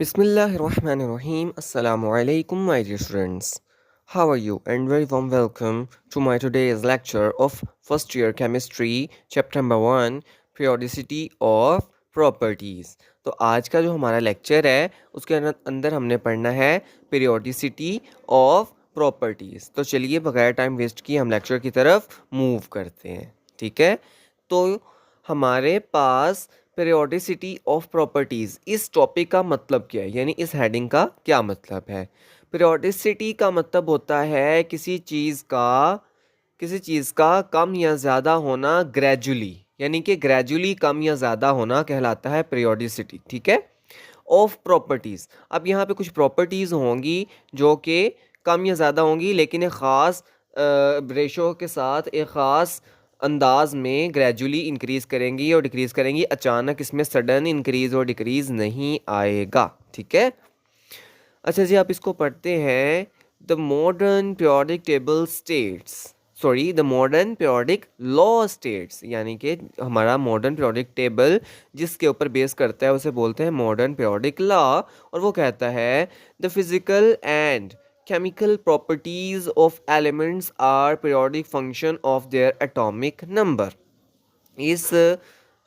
Bismillahirrahmanirrahim. Assalamu alaikum, my dear students. How are you? And very warm welcome to my today's lecture of first year chemistry, chapter number 1, periodicity of properties. तो आज का जो हमारा lecture है उसके अंदर हमने पढ़ना है periodicity of properties. तो चलिए बगैर टाइम वेस्ट किए हम लेक्चर की तरफ मूव करते हैं, ठीक है। तो हमारे पास पीरियोडिसिटी ऑफ प्रॉपर्टीज़ इस टॉपिक का मतलब क्या है, यानी इस हेडिंग का क्या मतलब है। पीरियोडिसिटी का मतलब होता है किसी चीज़ का कम या ज़्यादा होना ग्रेजुअली, यानी कि ग्रेजुअली कम या ज़्यादा होना कहलाता है पीरियोडिसिटी, ठीक है। ऑफ प्रॉपर्टीज़, अब यहाँ पे कुछ प्रॉपर्टीज़ होंगी जो कि कम या ज़्यादा होंगी, लेकिन एक ख़ास रेशो के साथ एक ख़ास अंदाज में ग्रेजुअली इंक्रीज़ करेंगी और डिक्रीज़ करेंगी। अचानक इसमें सडन इंक्रीज़ और डिक्रीज़ नहीं आएगा, ठीक है। अच्छा जी, आप इसको पढ़ते हैं। The modern periodic table states the modern periodic law states, यानी कि हमारा मॉडर्न पीरियोडिक टेबल जिसके ऊपर बेस करता है उसे बोलते हैं मॉडर्न पीरियोडिक लॉ। और वो कहता है the physical and chemical properties of elements are periodic function of their atomic number। इस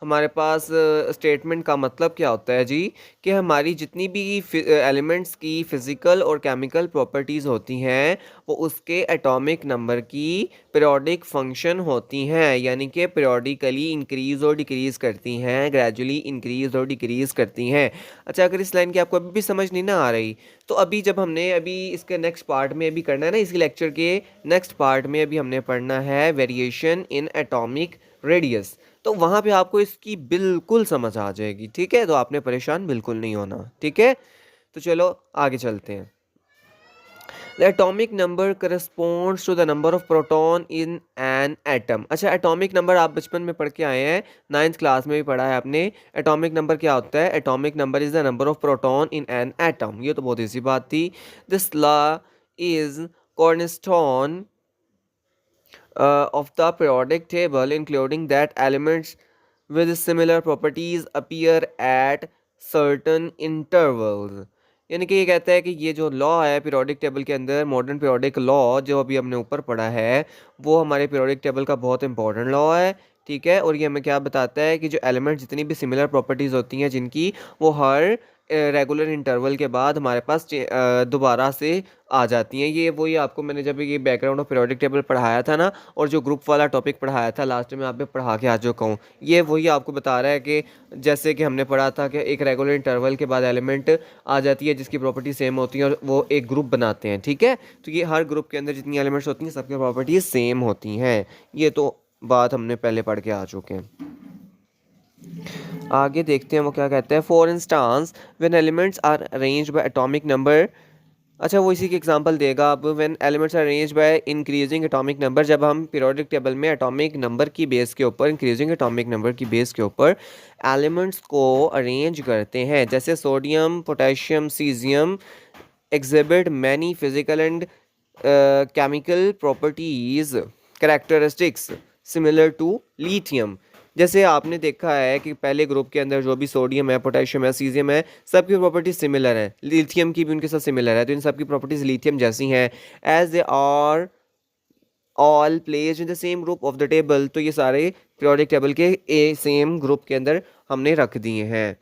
हमारे पास स्टेटमेंट का मतलब क्या होता है जी, कि हमारी जितनी भी एलिमेंट्स की फिज़िकल और केमिकल प्रॉपर्टीज़ होती हैं वो उसके एटॉमिक नंबर की पीरियोडिक फंक्शन होती हैं, यानी कि पीरियोडिकली इंक्रीज़ और डिक्रीज़ करती हैं, ग्रेजुअली इंक्रीज़ और डिक्रीज़ करती हैं। अच्छा, अगर इस लाइन की आपको अभी भी समझ नहीं ना आ रही तो अभी जब हमने अभी इसके नेक्स्ट पार्ट में अभी करना है ना, इस लेक्चर के नेक्स्ट पार्ट में अभी हमने पढ़ना है वेरिएशन इन एटॉमिक रेडियस, तो वहाँ पे आपको इसकी बिल्कुल समझ आ जाएगी, ठीक है। तो आपने परेशान बिल्कुल नहीं होना, ठीक है। तो चलो आगे चलते हैं। The atomic number corresponds to the number of proton in an atom. अच्छा, एटॉमिक नंबर आप बचपन में पढ़ के आए हैं, 9th क्लास में भी पढ़ा है आपने। एटॉमिक नंबर क्या होता है? Atomic number is the number of proton in an atom. ये तो बहुत ईजी बात थी। This law is cornerstone of the periodic table, including that elements with similar properties appear at certain intervals। यानी कि ये कहता है कि ये जो लॉ है पीरियोडिक टेबल के अंदर, मॉडर्न पीरियोडिक लॉ जो अभी हमने ऊपर पढ़ा है, वो हमारे पीरियोडिक टेबल का बहुत इंपॉर्टेंट लॉ है, ठीक है। और ये हमें क्या बताता है कि जो एलिमेंट जितनी भी सिमिलर प्रॉपर्टीज़ होती हैं जिनकी, वो हर रेगुलर इंटरवल के बाद हमारे पास दोबारा से आ जाती हैं। ये वही आपको मैंने जब ये बैकग्राउंड ऑफ पीरियोडिक टेबल पढ़ाया था ना, और जो ग्रुप वाला टॉपिक पढ़ाया था लास्ट में, आप पे पढ़ा के आ चुका हूँ। ये वही आपको बता रहा है कि जैसे कि हमने पढ़ा था कि एक रेगुलर इंटरवल के बाद एलिमेंट आ जाती है जिसकी प्रॉपर्टी सेम होती है और वो एक ग्रुप बनाते हैं, ठीक है। तो ये हर ग्रुप के अंदर जितनी एलिमेंट्स होती हैं सबकी प्रॉपर्टीज सेम होती हैं। ये तो बात हमने पहले पढ़ के आ चुके हैं। आगे देखते हैं वो क्या कहते हैं। For instance when elements are arranged by atomic number. अच्छा, वो इसी की एग्जांपल देगा अब। When elements are arranged by increasing atomic number, जब हम पीरियोडिक टेबल में एटॉमिक नंबर की बेस के ऊपर, इंक्रीजिंग एटॉमिक नंबर की बेस के ऊपर एलिमेंट्स को अरेंज करते हैं, जैसे sodium, potassium, caesium exhibit many physical and chemical properties characteristics similar to lithium। जैसे आपने देखा है कि पहले ग्रुप के अंदर जो भी सोडियम है, पोटेशियम है, सीजियम है, सबकी प्रॉपर्टीज सिमिलर है। लिथियम की भी उनके साथ सिमिलर है, तो इन सबकी प्रॉपर्टीज लिथियम जैसी हैं। As they are all placed in the same group of the table, तो ये सारे पीरियोडिक टेबल के सेम ग्रुप के अंदर हमने रख दिए हैं।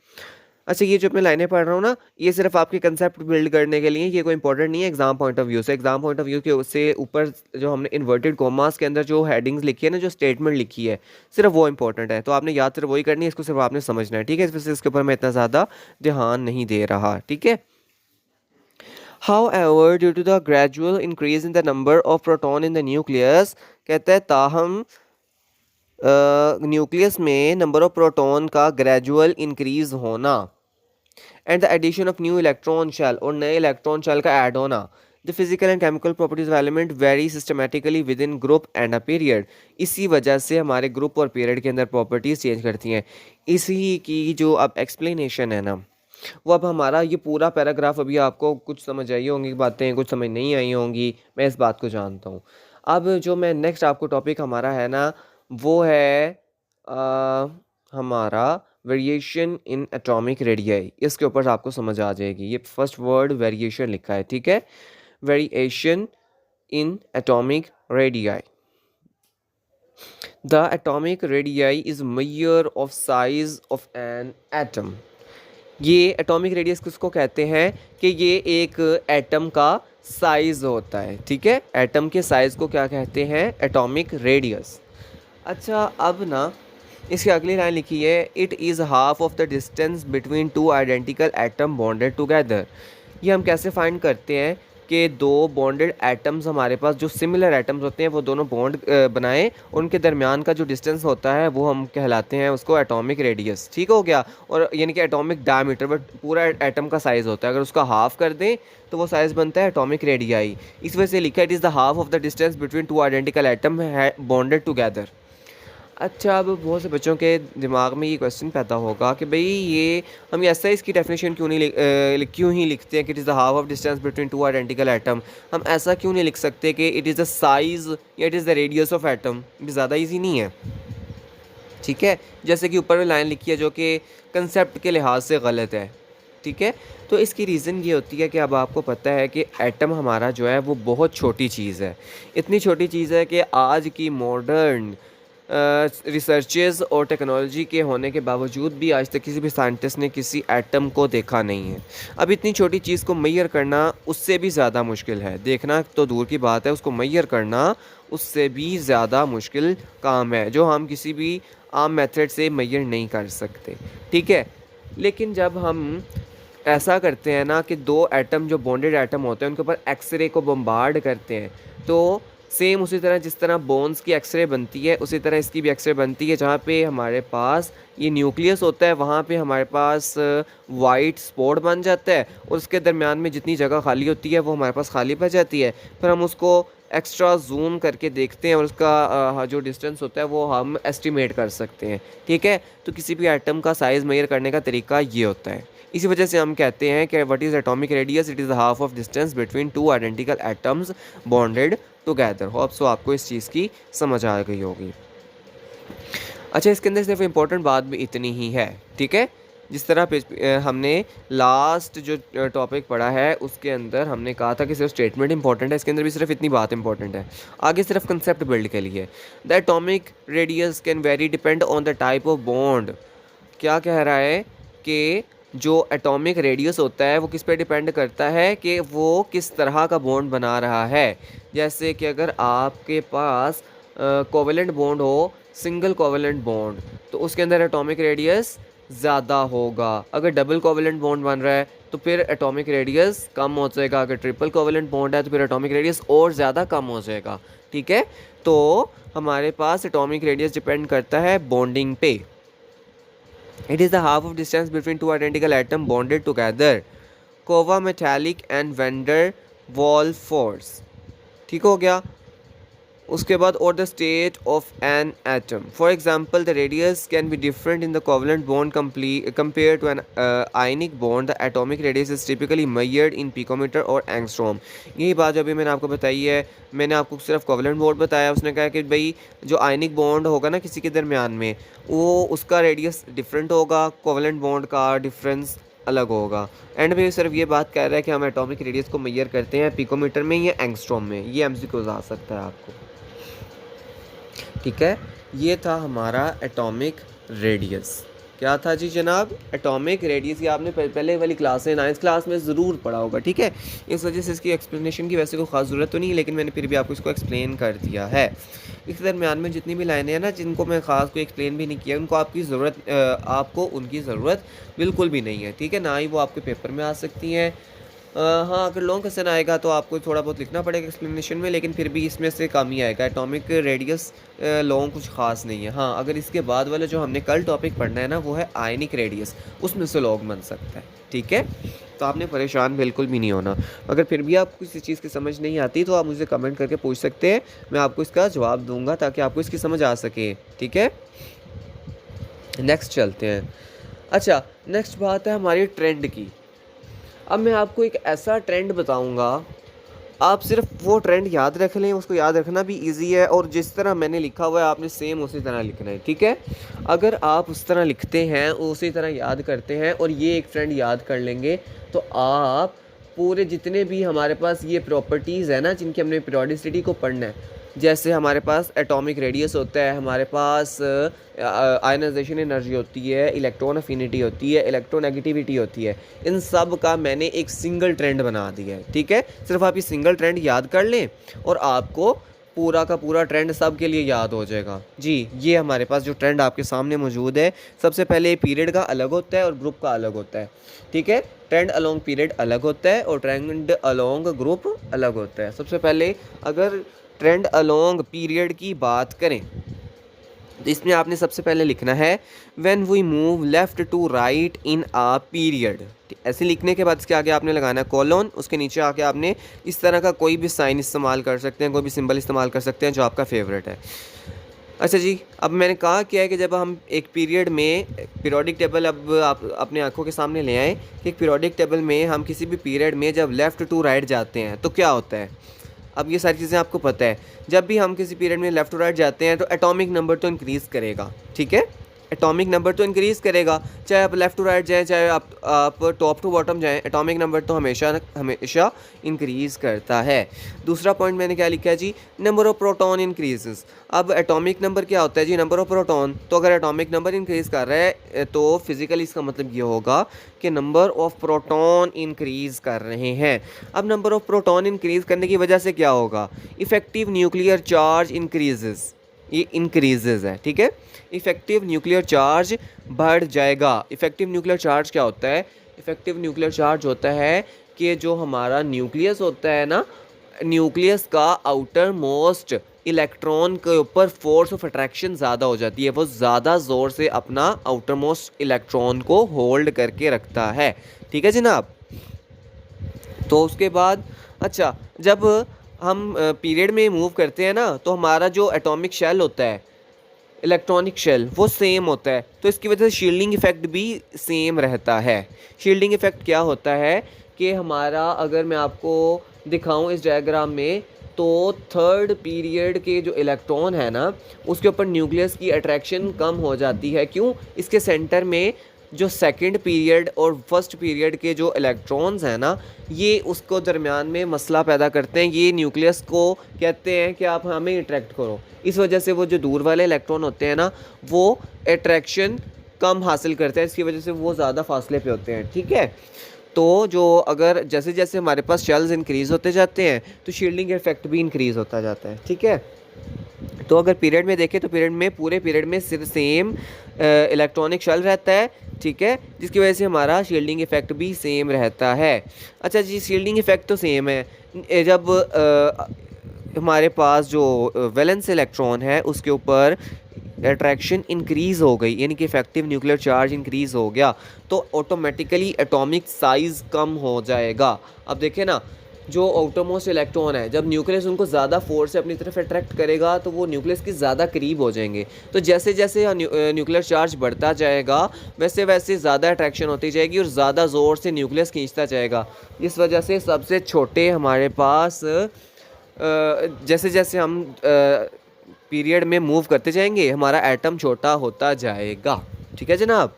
अच्छा, ये जो मैं लाइनें पढ़ रहा हूँ ना, ये सिर्फ आपके कंसेप्ट बिल्ड करने के लिए, ये कोई इंपॉर्टेंट नहीं है एग्जाम पॉइंट ऑफ व्यू से। एग्जाम पॉइंट ऑफ व्यू के उससे ऊपर जो हमने इन्वर्टेड कॉमास के अंदर जो हेडिंग्स लिखी है ना, जो स्टेटमेंट लिखी है, सिर्फ वो इंपॉर्टेंट है। तो आपने याद सिर्फ वही करनी है, इसको सिर्फ आपने समझना है, ठीक है। इसके ऊपर मैं इतना ज़्यादा ध्यान नहीं दे रहा, ठीक है। However, due to the gradual increase in the number of proton in the nucleus, कहता है ताहम न्यूक्लियस में नंबर ऑफ प्रोटॉन का ग्रेजुअल इंक्रीज होना, and the addition of new electron shell, और नए इलेक्ट्रॉन शेल का ऐड होना, the physical and chemical properties of element very systematically within group and a period. इसी वजह से हमारे ग्रुप और पीरियड के अंदर प्रॉपर्टीज चेंज करती हैं। इसी की जो अब एक्सप्लेनेशन है ना, वो अब हमारा ये पूरा पैराग्राफ, अभी आपको कुछ समझ आई होंगी बातें, कुछ समझ नहीं आई होंगी, मैं इस बात को जानता हूँ। अब जो मैं नेक्स्ट आपको टॉपिक हमारा है ना, वो है हमारा वेरिएशन इन एटॉमिक रेडियाई, इसके ऊपर आपको समझ आ जाएगी। ये फर्स्ट वर्ड वेरिएशन लिखा है, ठीक है, variation in atomic radii. The atomic radii is measure of size of an atom. ये एटॉमिक रेडियस किसको कहते हैं कि ये एक एटम का साइज होता है, ठीक है, एटम के साइज को क्या कहते हैं, एटॉमिक रेडियस। अच्छा, अब ना इसकी अगली लाइन लिखी है, it is half of the distance between two identical atom bonded together. ये हम कैसे फाइंड करते हैं कि दो बॉन्डेड एटम्स हमारे पास, जो सिमिलर एटम्स होते हैं, वो दोनों बॉन्ड बनाएं, उनके दरमियान का जो डिस्टेंस होता है वो हम कहलाते हैं उसको एटॉमिक रेडियस, ठीक हो गया। और यानी कि एटॉमिक डायमीटर, बट पूरा एटम का साइज़ होता है, अगर उसका हाफ कर दें तो वो साइज़ बनता है एटॉमिक रेडियाई। इस वजह से लिखा है, it is the half of the distance between two identical atom bonded together. अच्छा, अब बहुत से बच्चों के दिमाग में ये क्वेश्चन पैदा होगा कि भाई ये हम ऐसा इसकी डेफिनेशन क्यों नहीं क्यों ही लिखते हैं कि it is the half of distance between two identical atom. हम ऐसा क्यों नहीं लिख सकते कि इट इज़ द साइज़ या it is the radius of atom. ये ज़्यादा ईजी नहीं है, ठीक है, जैसे कि ऊपर में लाइन लिखी है जो कि कंसेप्ट के लिहाज से गलत है, ठीक है। तो इसकी रीज़न ये होती है कि अब आपको पता है कि एटम हमारा जो है वो बहुत छोटी चीज़ है, इतनी छोटी चीज़ है कि आज की मॉडर्न रिसर्चेस और टेक्नोलॉजी के होने के बावजूद भी आज तक किसी भी साइंटिस्ट ने किसी एटम को देखा नहीं है। अब इतनी छोटी चीज़ को मेजर करना उससे भी ज़्यादा मुश्किल है, देखना तो दूर की बात है, उसको मेजर करना उससे भी ज़्यादा मुश्किल काम है, जो हम किसी भी आम मेथड से मेजर नहीं कर सकते, ठीक है। लेकिन जब हम ऐसा करते हैं ना कि दो एटम जो बॉन्डेड एटम होते हैं उनके ऊपर एक्सरे को बम्बार्ड करते हैं, तो सेम उसी तरह जिस तरह बोन्स की एक्सरे बनती है उसी तरह इसकी भी एक्सरे बनती है, जहाँ पे हमारे पास ये न्यूक्लियस होता है वहाँ पे हमारे पास वाइट स्पॉट बन जाता है और उसके दरमियान में जितनी जगह खाली होती है वो हमारे पास खाली पड़ जाती है। फिर हम उसको एक्स्ट्रा जूम करके देखते हैं और उसका जो डिस्टेंस होता है वो हम एस्टिमेट कर सकते हैं, ठीक है। तो किसी भी एटम का साइज़ मेजर करने का तरीका ये होता है। इसी वजह से हम कहते हैं कि what is atomic radius, it is the half of distance between two identical atoms bonded together. Hope so आपको इस चीज़ की समझ आ गई होगी। अच्छा, इसके अंदर सिर्फ इम्पोर्टेंट बात भी इतनी ही है, ठीक है। जिस तरह हमने लास्ट जो टॉपिक पढ़ा है उसके अंदर हमने कहा था कि सिर्फ स्टेटमेंट इंपॉर्टेंट है, इसके अंदर भी सिर्फ इतनी बात इंपॉर्टेंट है, आगे सिर्फ कंसेप्ट बिल्ड के लिए। The atomic radius can very depend on the type of bond. क्या कह रहा है कि जो एटॉमिक रेडियस होता है वो किस पे डिपेंड करता है कि वो किस तरह का बॉन्ड बना रहा है। जैसे कि अगर आपके पास कोवेलेंट बॉन्ड हो, सिंगल कोवेलेंट बॉन्ड, तो उसके अंदर एटॉमिक रेडियस ज़्यादा होगा। अगर डबल कोवेलेंट बॉन्ड बन रहा है तो फिर एटॉमिक रेडियस कम हो जाएगा। अगर ट्रिपल कोवेलेंट बॉन्ड है तो फिर एटॉमिक रेडियस और ज़्यादा कम हो जाएगा, ठीक है। तो हमारे पास एटॉमिक रेडियस डिपेंड करता है बॉन्डिंग पे। It is the half of distance between two identical atoms bonded together. कोवा metallic and van der Waals force, ठीक हो गया। उसके बाद और the state of an atom, for example the radius can be different in the covalent bond compare to an ionic bond. The atomic radius is typically measured in picometer और angstrom. यही बात अभी मैंने आपको बताई है, मैंने आपको सिर्फ कोवेलेंट बॉन्ड बताया, उसने कहा कि भाई जो आयनिक बॉन्ड होगा ना किसी के दरमियान में, वो उसका रेडियस डिफरेंट होगा, कोवेलेंट बॉन्ड का डिफरेंस अलग होगा। एंड में सिर्फ ये बात कह रहा है कि हम एटॉमिक रेडियस को मेजर करते हैं पिकोमीटर में या एंगस्ट्रॉम में। ये एमसीक्यूज आ सकता है आपको, ठीक है। ये था हमारा एटॉमिक रेडियस। क्या था जी जनाब, एटॉमिक रेडियस। ये आपने पहले वाली क्लास में 9th क्लास में ज़रूर पढ़ा होगा, ठीक है। इस वजह से इसकी एक्सप्लेनेशन की वैसे कोई ख़ास ज़रूरत तो नहीं, लेकिन मैंने फिर भी आपको इसको एक्सप्लेन कर दिया है। इस दरमियान में जितनी भी लाइनें हैं ना जिनको मैं ख़ास कोई एक्सप्लेन भी नहीं किया, उनको आपको उनकी ज़रूरत बिल्कुल भी नहीं है, ठीक है। ना ही वो आपके पेपर में आ सकती हैं। हाँ, अगर लॉन्ग क्वेश्चन आएगा तो आपको थोड़ा बहुत लिखना पड़ेगा एक्सप्लेनेशन में, लेकिन फिर भी इसमें से कम ही आएगा। एटॉमिक रेडियस लॉन्ग कुछ खास नहीं है। हाँ, अगर इसके बाद वाला जो हमने कल टॉपिक पढ़ना है ना वो है आयनिक रेडियस, उसमें से लॉन्ग बन सकता है, ठीक है। तो आपने परेशान बिल्कुल भी नहीं होना। अगर फिर भी आपको किसी चीज़ की समझ नहीं आती तो आप मुझे कमेंट करके पूछ सकते हैं, मैं आपको इसका जवाब दूंगा ताकि आपको इसकी समझ आ सके, ठीक है। नेक्स्ट चलते हैं। अच्छा, नेक्स्ट बात है हमारी ट्रेंड की। अब मैं आपको एक ऐसा ट्रेंड बताऊंगा, आप सिर्फ वो ट्रेंड याद रख लें, उसको याद रखना भी इजी है, और जिस तरह मैंने लिखा हुआ है आपने सेम उसी तरह लिखना है, ठीक है। अगर आप उस तरह लिखते हैं, उसी तरह याद करते हैं और ये एक ट्रेंड याद कर लेंगे, तो आप पूरे जितने भी हमारे पास ये प्रॉपर्टीज़ है ना जिनकी हमने पीरियोडिसिटी को पढ़ना है, जैसे हमारे पास एटॉमिक रेडियस होता है, हमारे पास आयनाइजेशन एनर्जी होती है, इलेक्ट्रॉन अफिनिटी होती है, इलेक्ट्रोनेगेटिविटी होती है, इन सब का मैंने एक सिंगल ट्रेंड बना दिया है, ठीक है। सिर्फ आप ये सिंगल ट्रेंड याद कर लें और आपको पूरा का पूरा ट्रेंड सब के लिए याद हो जाएगा जी। ये हमारे पास जो ट्रेंड आपके सामने मौजूद है, सबसे पहले पीरियड का अलग होता है और ग्रुप का अलग होता है, ठीक है। ट्रेंड अलोंग पीरियड अलग होता है और ट्रेंड अलोंग ग्रुप अलग होता है। सबसे पहले अगर ट्रेंड अलोंग पीरियड की बात करें तो इसमें आपने सबसे पहले लिखना है when we move left to right in a period. ऐसे लिखने के बाद इसके आगे आपने लगाना है कॉलन, उसके नीचे आके आपने इस तरह का कोई भी साइन इस्तेमाल कर सकते हैं, कोई भी सिंबल इस्तेमाल कर सकते हैं जो आपका फेवरेट है। अच्छा जी, अब मैंने कहा क्या है कि जब हम एक पीरियड में पीरियोडिक टेबल, अब आप अपने आंखों के सामने ले आए कि एक पीरियोडिक टेबल में हम किसी भी पीरियड में जब लेफ़्ट टू राइट जाते हैं तो क्या होता है। अब ये सारी चीज़ें आपको पता है, जब भी हम किसी पीरियड में लेफ़्ट टू राइट जाते हैं तो एटॉमिक नंबर तो इंक्रीज़ करेगा, ठीक है। एटॉमिक नंबर तो इंक्रीज़ करेगा, चाहे आप लेफ़्ट टू राइट जाएँ, चाहे आप टॉप टू बॉटम जाएँ, एटॉमिक नंबर तो हमेशा हमेशा इंक्रीज़ करता है। दूसरा पॉइंट मैंने क्या लिखा है जी, नंबर ऑफ़ प्रोटॉन इंक्रीजेस। अब एटॉमिक नंबर क्या होता है जी, नंबर ऑफ़ प्रोटॉन। तो अगर एटॉमिक नंबर इंक्रीज़ कर रहा है तो फिज़िकली इसका मतलब ये होगा कि नंबर ऑफ़ प्रोटॉन इंक्रीज़ कर रहे हैं। अब नंबर ऑफ़ प्रोटॉन इंक्रीज़ करने की वजह से क्या होगा, इफ़ेक्टिव न्यूक्लियर चार्ज इंक्रीजेस, ये इंक्रीजेज है, ठीक है। इफ़ेक्टिव न्यूक्लियर चार्ज बढ़ जाएगा। इफ़ेक्टिव न्यूक्लियर चार्ज क्या होता है, इफ़ेक्टिव न्यूक्लियर चार्ज होता है कि जो हमारा न्यूक्लियस होता है ना, न्यूक्लियस का आउटर मोस्ट इलेक्ट्रॉन के ऊपर फोर्स ऑफ अट्रैक्शन ज़्यादा हो जाती है, वो ज़्यादा ज़ोर से अपना आउटर मोस्ट इलेक्ट्रॉन को होल्ड करके रखता है, ठीक है जनाब। तो उसके बाद अच्छा, जब हम पीरियड में मूव करते हैं ना तो हमारा जो एटॉमिक शेल होता है, इलेक्ट्रॉनिक शेल, वो सेम होता है, तो इसकी वजह से शील्डिंग इफ़ेक्ट भी सेम रहता है। शील्डिंग इफ़ेक्ट क्या होता है कि हमारा, अगर मैं आपको दिखाऊं इस डायग्राम में, तो थर्ड पीरियड के जो इलेक्ट्रॉन है ना उसके ऊपर न्यूक्लियस की अट्रैक्शन कम हो जाती है। क्यों, इसके सेंटर में जो सेकंड पीरियड और फर्स्ट पीरियड के जो इलेक्ट्रॉन्स हैं ना, ये उसको दरमियान में मसला पैदा करते हैं। ये न्यूक्लियस को कहते हैं कि आप हमें अट्रैक्ट करो, इस वजह से वो जो दूर वाले इलेक्ट्रॉन होते हैं ना वो अट्रैक्शन कम हासिल करते हैं, इसकी वजह से वो ज़्यादा फासले पे होते हैं, ठीक है। तो जो अगर जैसे जैसे हमारे पास शेल्स इंक्रीज़ होते जाते हैं तो शील्डिंग इफेक्ट भी इंक्रीज़ होता जाता है, ठीक है। तो अगर पीरियड में देखें तो पीरियड में, पूरे पीरियड में सिर्फ सेम इलेक्ट्रॉनिक शेल रहता है, ठीक है, जिसकी वजह से हमारा शील्डिंग इफेक्ट भी सेम रहता है। अच्छा जी, शील्डिंग इफेक्ट तो सेम है। जब हमारे पास जो वैलेंस इलेक्ट्रॉन है उसके ऊपर अट्रैक्शन इंक्रीज़ हो गई, यानी कि इफेक्टिव न्यूक्लियर चार्ज इंक्रीज़ हो गया, तो ऑटोमेटिकली एटॉमिक साइज़ कम हो जाएगा। अब देखें ना, जो आउटरमोस्ट इलेक्ट्रॉन है, जब न्यूक्लियस उनको ज़्यादा फोर्स से अपनी तरफ अट्रैक्ट करेगा तो वो न्यूक्लियस के ज़्यादा करीब हो जाएंगे। तो जैसे जैसे न्यूक्लियर चार्ज बढ़ता जाएगा वैसे वैसे ज़्यादा अट्रैक्शन होती जाएगी और ज़्यादा ज़ोर से न्यूक्लियस खींचता जाएगा। इस वजह से सबसे छोटे हमारे पास जैसे जैसे हम पीरियड में मूव करते जाएंगे हमारा एटम छोटा होता जाएगा, ठीक है जनाब।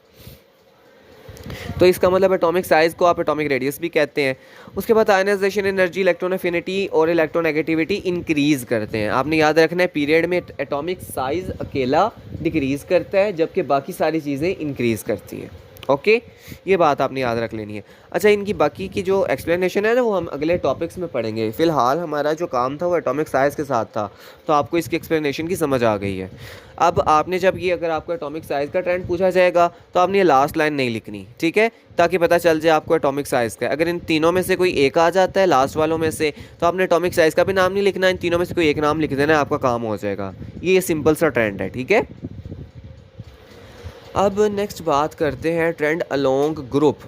तो इसका मतलब एटॉमिक साइज़ को आप एटॉमिक रेडियस भी कहते हैं। उसके बाद आयनाइजेशन एनर्जी, इलेक्ट्रॉन एफिनिटी और इलेक्ट्रोनेगेटिविटी इंक्रीज़ करते हैं। आपने याद रखना है पीरियड में एटॉमिक साइज़ अकेला डिक्रीज़ करता है जबकि बाकी सारी चीज़ें इंक्रीज़ करती हैं। ओके, ये बात आपने याद रख लेनी है। अच्छा, इनकी बाकी की जो एक्सप्लेनेशन है ना वो हम अगले टॉपिक्स में पढ़ेंगे। फ़िलहाल हमारा जो काम था वो एटॉमिक साइज़ के साथ था, तो आपको इसकी एक्सप्लेनेशन की समझ आ गई है। अब आपने जब ये, अगर आपको एटॉमिक साइज़ का ट्रेंड पूछा जाएगा तो आपने ये लास्ट लाइन नहीं लिखनी, ठीक है, ताकि पता चल जाए आपको एटॉमिक साइज़ का। अगर इन तीनों में से कोई एक आ जाता है लास्ट वालों में से, तो आपने एटॉमिक साइज़ का भी नाम नहीं लिखना, इन तीनों में से कोई एक नाम लिख देना, आपका काम हो जाएगा। ये सिंपल सा ट्रेंड है, ठीक है। अब नेक्स्ट बात करते हैं trend along group.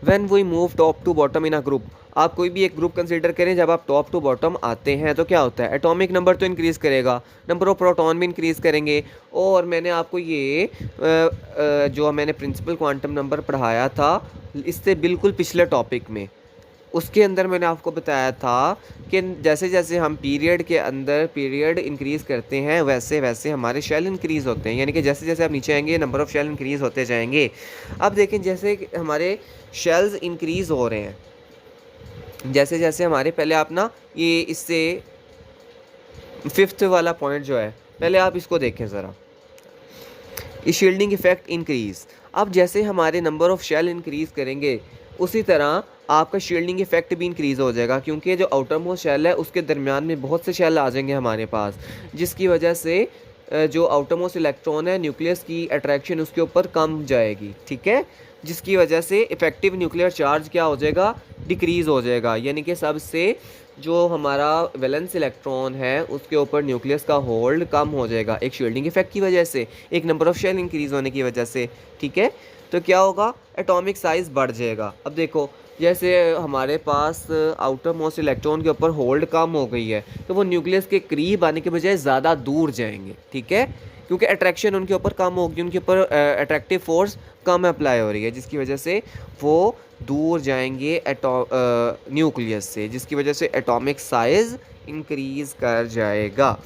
When we move top to bottom in a group. आप कोई भी एक ग्रुप कंसीडर करें, जब आप टॉप टू बॉटम आते हैं तो क्या होता है, एटॉमिक नंबर तो इंक्रीज़ करेगा, नंबर ऑफ प्रोटॉन भी इंक्रीज़ करेंगे। और मैंने आपको ये जो मैंने प्रिंसिपल क्वांटम नंबर पढ़ाया था इससे बिल्कुल पिछले टॉपिक में, उसके अंदर मैंने आपको बताया था कि जैसे जैसे हम पीरियड के अंदर पीरियड इंक्रीज़ करते हैं वैसे वैसे हमारे शेल इंक्रीज़ होते हैं, यानी कि जैसे जैसे आप नीचे आएंगे नंबर ऑफ़ शेल इंक्रीज़ होते जाएंगे। अब देखें जैसे कि हमारे शेल्स इंक्रीज़ हो रहे हैं, जैसे जैसे हमारे पहले आप ना ये इससे 5th वाला पॉइंट जो है पहले आप इसको देखें ज़रा, शील्डिंग इफ़ेक्ट इंक्रीज़। अब जैसे हमारे नंबर ऑफ़ शेल इंक्रीज़ करेंगे उसी तरह आपका शील्डिंग इफ़ेक्ट भी इंक्रीज़ हो जाएगा, क्योंकि जो आउटर मोस्ट शेल है उसके दरमियान में बहुत से शेल आ जाएंगे हमारे पास, जिसकी वजह से जो आउटर मोस्ट इलेक्ट्रॉन है न्यूक्लियस की अट्रैक्शन उसके ऊपर कम जाएगी, ठीक है, जिसकी वजह से इफ़ेक्टिव न्यूक्लियर चार्ज क्या हो जाएगा, डिक्रीज़ हो जाएगा। यानी कि सबसे जो हमारा वैलेंस इलेक्ट्रॉन है उसके ऊपर न्यूक्लियस का होल्ड कम हो जाएगा, एक शील्डिंग इफेक्ट की वजह से, एक नंबर ऑफ शेल इंक्रीज़ होने की वजह से, ठीक है। तो क्या होगा, एटॉमिक साइज़ बढ़ जाएगा। अब देखो जैसे हमारे पास आउटर मोस्ट इलेक्ट्रॉन के ऊपर होल्ड कम हो गई है तो वो न्यूक्लियस के करीब आने के बजाय ज़्यादा दूर जाएंगे, ठीक है, क्योंकि अट्रैक्शन उनके ऊपर कम होगी, उनके ऊपर अट्रैक्टिव फोर्स कम अप्लाई हो रही है, जिसकी वजह से वो दूर जाएंगे न्यूक्लियस से, जिसकी वजह से एटॉमिक साइज़ इंक्रीज़ कर जाएगा।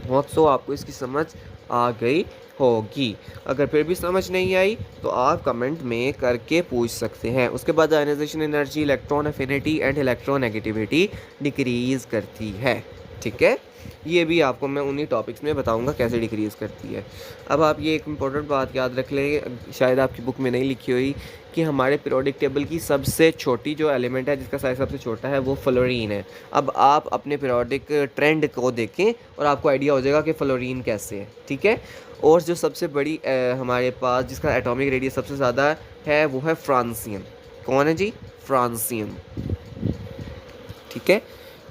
होप सो आपको इसकी समझ आ गई होगी। अगर फिर भी समझ नहीं आई तो आप कमेंट में करके पूछ सकते हैं। उसके बाद ionization energy, electron affinity and electronegativity decrease करती है, ठीक है। ये भी आपको मैं उन्हीं टॉपिक्स में बताऊंगा कैसे डिक्रीज़ करती है। अब आप ये एक इम्पोर्टेंट बात याद रख लें, शायद आपकी बुक में नहीं लिखी हुई, कि हमारे पीरियोडिक टेबल की सबसे छोटी जो एलिमेंट है जिसका साइज सबसे छोटा है वो फ्लोरीन है। अब आप अपने पीरियोडिक ट्रेंड को देखें और आपको आइडिया हो जाएगा कि फ्लोरीन कैसे है, ठीक है। और जो सबसे बड़ी हमारे पास जिसका एटॉमिक रेडियस सबसे ज़्यादा है वो है फ्रांसियम। कौन है जी, फ्रांसियम, ठीक है।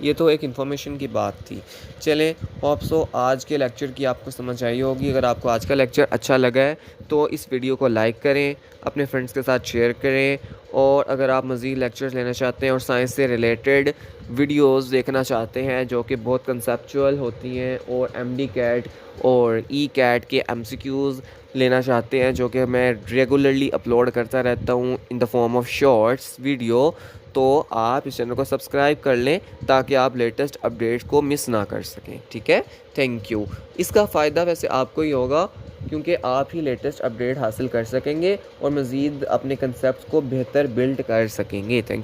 ये तो एक इन्फॉर्मेशन की बात थी। चलें, होप सो आज के लेक्चर की आपको समझ आई होगी। अगर आपको आज का लेक्चर अच्छा लगा है तो इस वीडियो को लाइक करें, अपने फ्रेंड्स के साथ शेयर करें, और अगर आप मज़ीद लेक्चर्स लेना चाहते हैं और साइंस से रिलेटेड वीडियोस देखना चाहते हैं जो कि बहुत कंसेप्चुअल होती हैं, और एमडी कैट और ई कैट के एमसीक्यूज़ लेना चाहते हैं जो कि मैं रेगुलरली अपलोड करता रहता हूँ in the form of shorts video, तो आप इस चैनल को सब्सक्राइब कर लें ताकि आप लेटेस्ट अपडेट्स को मिस ना कर सकें, ठीक है। Thank you. इसका फ़ायदा वैसे आपको ही होगा क्योंकि आप ही लेटेस्ट अपडेट हासिल कर सकेंगे और मज़ीद अपने कंसेप्ट को बेहतर बिल्ड कर सकेंगे। Thank you.